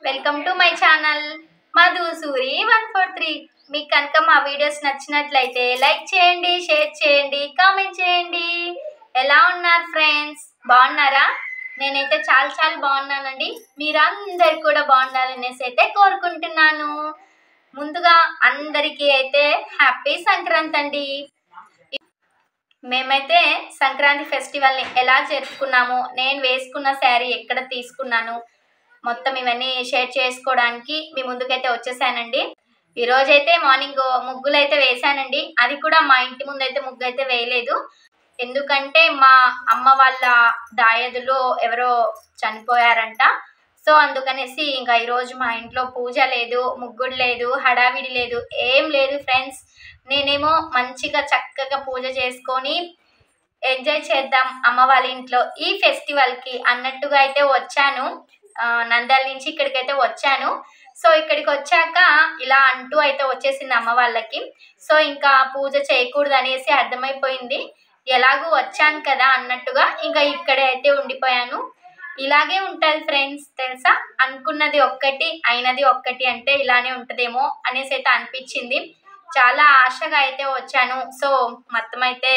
Welcome to my channel Madhusuri 143. మీకు కనుక మా వీడియోస్ నచ్చినట్లయితే లైక్ చేయండి, షేర్ చేయండి, కామెంట్ చేయండి. ఎలా ఉన్నారు ఫ్రెండ్స్? బాగున్నారా? నేనైతే చాలా బాగున్నానండి. మీరందరు కూడా బాగుండాలనేసి అయితే కోరుకుంటున్నాను. ముందుగా అందరికీ అయితే హ్యాపీ సంక్రాంతి అండి. మేమైతే సంక్రాంతి ఫెస్టివల్ని ఎలా జరుపుకున్నాము, నేను వేసుకున్న శారీ ఎక్కడ తీసుకున్నాను, మొత్తం ఇవన్నీ షేర్ చేసుకోవడానికి మీ ముందుకైతే వచ్చేసానండి. ఈరోజైతే మార్నింగ్ ముగ్గులు అయితే వేసానండి. అది కూడా మా ఇంటి ముందు అయితే ముగ్గు అయితే వేయలేదు. ఎందుకంటే మా అమ్మ వాళ్ళ దాయదులో ఎవరో చనిపోయారంట. సో అందుకనేసి ఇంకా ఈరోజు మా ఇంట్లో పూజ లేదు, ముగ్గుడు లేదు, హడావిడి లేదు, ఏం లేదు ఫ్రెండ్స్. నేనేమో మంచిగా చక్కగా పూజ చేసుకొని ఎంజాయ్ చేద్దాం అమ్మ వాళ్ళ ఇంట్లో ఈ ఫెస్టివల్కి అన్నట్టుగా అయితే వచ్చాను. నంద్యాల నుంచి ఇక్కడికైతే వచ్చాను. సో ఇక్కడికి వచ్చాక ఇలా అంటూ అయితే వచ్చేసింది అమ్మ వాళ్ళకి. సో ఇంకా పూజ చేయకూడదు అనేసి అర్థమైపోయింది. ఎలాగూ వచ్చాను కదా అన్నట్టుగా ఇంకా ఇక్కడే అయితే ఉండిపోయాను. ఇలాగే ఉంటుంది ఫ్రెండ్స్, తెలుసా? అనుకున్నది ఒక్కటి అయినది ఒక్కటి అంటే ఇలానే ఉంటుందేమో అనేసి అయితే అనిపించింది. చాలా ఆశగా అయితే వచ్చాను. సో మొత్తం అయితే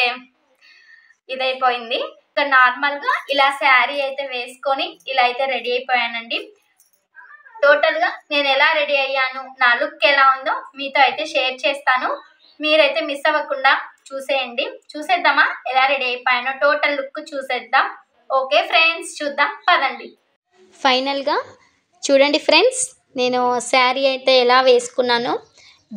ఇదైపోయింది. ఇంకా నార్మల్గా ఇలా శారీ అయితే వేసుకొని ఇలా అయితే రెడీ అయిపోయానండి. టోటల్గా నేను ఎలా రెడీ అయ్యాను, నా లుక్ ఎలా ఉందో మీతో అయితే షేర్ చేస్తాను. మీరైతే మిస్ అవ్వకుండా చూసేయండి. చూసేద్దామా ఎలా రెడీ అయిపోయానో? టోటల్ లుక్ చూసేద్దాం. ఓకే ఫ్రెండ్స్, చూద్దాం పదండి. ఫైనల్గా చూడండి ఫ్రెండ్స్, నేను శారీ అయితే ఎలా వేసుకున్నాను.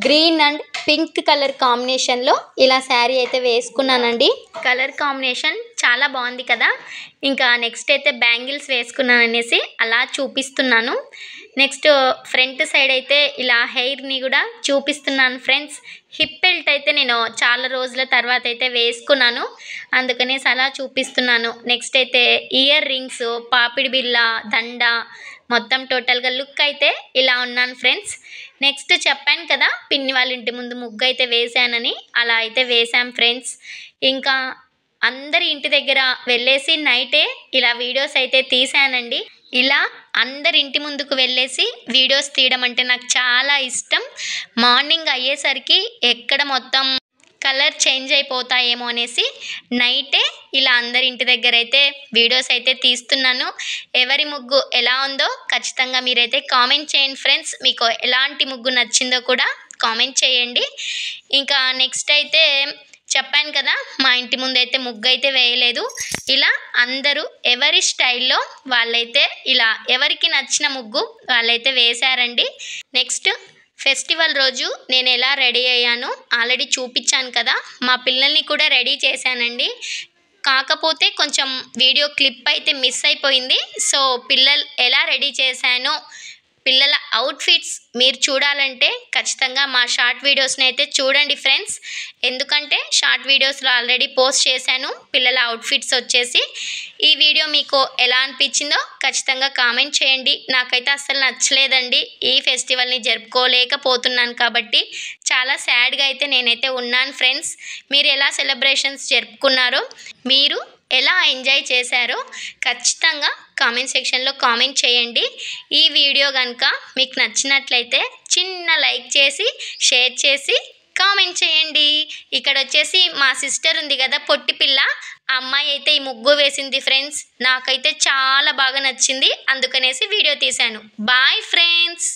గ్రీన్ అండ్ పింక్ కలర్ కాంబినేషన్లో ఇలా శారీ అయితే వేసుకున్నానండి. కలర్ కాంబినేషన్ చాలా బాగుంది కదా. ఇంకా నెక్స్ట్ అయితే బ్యాంగిల్స్ వేసుకున్నాను అనేసి అలా చూపిస్తున్నాను. నెక్స్ట్ ఫ్రంట్ సైడ్ అయితే ఇలా హెయిర్ని కూడా చూపిస్తున్నాను ఫ్రెండ్స్. హిప్ బెల్ట్ అయితే నేను చాలా రోజుల తర్వాత అయితే వేసుకున్నాను, అందుకనేసి అలా చూపిస్తున్నాను. నెక్స్ట్ అయితే ఇయర్ రింగ్స్, పాపిడి బిళ్ళ, దండ, మొత్తం టోటల్గా లుక్ అయితే ఇలా ఉన్నాను ఫ్రెండ్స్. నెక్స్ట్ చెప్పాను కదా పిన్ని వాళ్ళ ఇంటి ముందు ముగ్గు అయితే వేసానని, అలా అయితే వేసాం ఫ్రెండ్స్. ఇంకా అందరి ఇంటి దగ్గర వెళ్ళేసి నైటే ఇలా వీడియోస్ అయితే తీసానండి. ఇలా అందరి ఇంటి ముందుకు వెళ్ళేసి వీడియోస్ తీయడం అంటే నాకు చాలా ఇష్టం. మార్నింగ్ అయ్యేసరికి ఎక్కడ మొత్తం కలర్ చేంజ్ అయిపోతాయేమో అనేసి నైటే ఇలా అందరి ఇంటి దగ్గర అయితే వీడియోస్ అయితే తీస్తున్నాను. ఎవరి ముగ్గు ఎలా ఉందో ఖచ్చితంగా మీరైతే కామెంట్ చేయండి ఫ్రెండ్స్. మీకు ఎలాంటి ముగ్గు నచ్చిందో కూడా కామెంట్ చేయండి. ఇంకా నెక్స్ట్ అయితే చెప్పాను కదా మా ఇంటి ముందు అయితే ముగ్గు అయితే వేయలేదు. ఇలా అందరూ ఎవరి స్టైల్లో వాళ్ళైతే ఇలా ఎవరికి నచ్చిన ముగ్గు వాళ్ళైతే వేశారండి. నెక్స్ట్ ఫెస్టివల్ రోజు నేను ఎలా రెడీ అయ్యానో ఆల్రెడీ చూపించాను కదా. మా పిల్లల్ని కూడా రెడీ చేశానండి. కాకపోతే కొంచెం వీడియో క్లిప్ అయితే మిస్ అయిపోయింది. సో పిల్లలు ఎలా రెడీ చేశానో, పిల్లల అవుట్ఫిట్స్ మీరు చూడాలంటే ఖచ్చితంగా మా షార్ట్ వీడియోస్ని అయితే చూడండి ఫ్రెండ్స్. ఎందుకంటే షార్ట్ వీడియోస్లో ఆల్రెడీ పోస్ట్ చేశాను పిల్లల అవుట్ఫిట్స్ వచ్చేసి. ఈ వీడియో మీకు ఎలా అనిపించిందో ఖచ్చితంగా కామెంట్ చేయండి. నాకైతే అస్సలు నచ్చలేదండి. ఈ ఫెస్టివల్ని జరుపుకోలేకపోతున్నాను కాబట్టి చాలా సాడ్గా అయితే నేనైతే ఉన్నాను ఫ్రెండ్స్. మీరు ఎలా సెలబ్రేషన్స్ జరుపుకున్నారో, మీరు ఎలా ఎంజాయ్ చేశారో ఖచ్చితంగా కామెంట్ సెక్షన్లో కామెంట్ చేయండి. ఈ వీడియో కనుక మీకు నచ్చినట్లయితే చిన్న లైక్ చేసి షేర్ చేసి కామెంట్ చేయండి. ఇక్కడ వచ్చేసి మా సిస్టర్ ఉంది కదా పొట్టి పిల్ల, ఆ అమ్మాయి అయితే ఈ ముగ్గు వేసింది ఫ్రెండ్స్. నాకైతే చాలా బాగా నచ్చింది, అందుకనేసి వీడియో తీశాను. Bye friends.